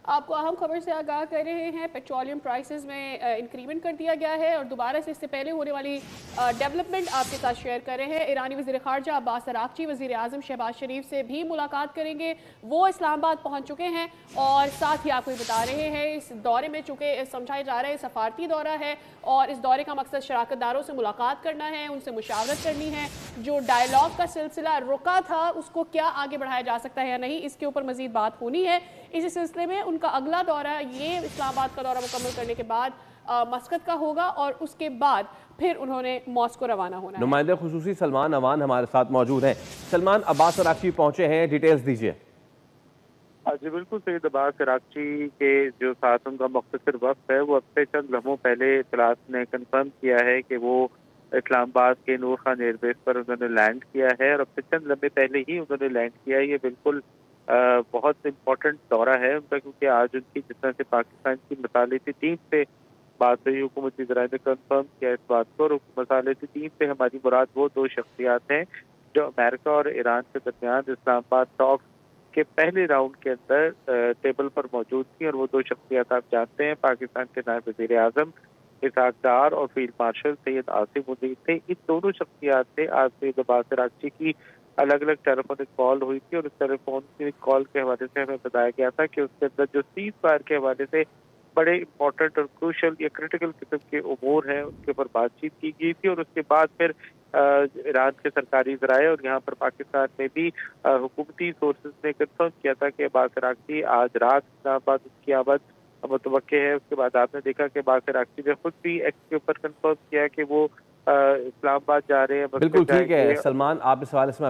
आपको अहम खबर से आगाह कर रहे हैं। पेट्रोलियम प्राइसेस में इंक्रीमेंट कर दिया गया है और दोबारा से इससे पहले होने वाली डेवलपमेंट आपके साथ शेयर कर रहे हैं। ईरानी वज़ीर ख़ारजा अब्बास अराग़ची वज़ीर आज़म शहबाज शरीफ से भी मुलाकात करेंगे। वो इस्लामाबाद पहुँच चुके हैं और साथ ही आपको ये बता रहे हैं इस दौरे में चूँकि समझाया जा रहा है सफारती दौरा है और इस दौरे का मकसद शराकतदारों से मुलाकात करना है, उनसे मुशावरत करनी है। जो डायलॉग का सिलसिला रुका था उसको क्या आगे बढ़ाया जा सकता है या नहीं, इसके ऊपर मज़ीद बात होनी है। इसी सिलसिले में उनका अगला दौरा ये इस्लामाबाद का दौरा मुकम्मल करने के बाद मस्कत का होगा और उसके बाद फिर उन्होंने मॉस्को रवाना होना है। नुमाइंदे खुसूसी सलमान अवान हमारे साथ मौजूद हैं। सलमान, अब्बास अराग़ची पहुंचे हैं, डिटेल्स दीजिए। जी बिल्कुल, सैयद अब्बास अराग़ची के जो साथ उनका मुख्तसर वक्त है वो अब से चंद लम्हों पहले इत्तलात ने कन्फर्म किया है कि वो इस्लामाबाद के नूर खान एयरबेस पर उन्होंने लैंड किया है और अब से चंद लम्हे पहले ही उन्होंने लैंड किया है। ये बिल्कुल बहुत इम्पोर्टेंट दौरा है उनका, क्योंकि आज उनकी जिस तरह से पाकिस्तान की मसालेती टीम से बात हुई, हुकूमती ज़राए ने कन्फर्म किया इस बात को। और मसालेती टीम से हमारी मुराद वो दो शख्सियात हैं जो अमेरिका और ईरान के दरमियान इस्लामाबाद टॉक्स के पहले राउंड के अंदर टेबल पर मौजूद थी। और वो दो शख्सियत आप जानते हैं, पाकिस्तान के नायब वज़ीर आज़म इसहाक डार और फील्ड मार्शल सैयद आसिम मुनीर थे। इन दोनों शख्सियात से आज सैयद अब्बास अराग़ची की अलग अलग टेलीफोनिक कॉल हुई थी और उस टेलीफोन कॉल के हवाले से हमें बताया गया था कि उसके अंदर जो सीज फायर के हवाले से बड़े इंपॉर्टेंट और क्रूशल या क्रिटिकल किस्म के उमूर हैं उनके ऊपर बातचीत की गई थी। और उसके बाद फिर ईरान के सरकारी ज़राए और यहाँ पर पाकिस्तान में भी हुकूमती सोर्सेज ने कन्फर्म किया था कि अब्बास अराग़ची आज रात इस्लामाबाद उनकी आमद मुतवक्के है। उसके बाद आपने देखा कि अब्बास अराग़ची ने खुद भी एक्स के ऊपर कन्फर्म किया कि वो इस्लामाबाद जा रहे हैं। बिल्कुल ठीक है सलमान, आप इस हवाले से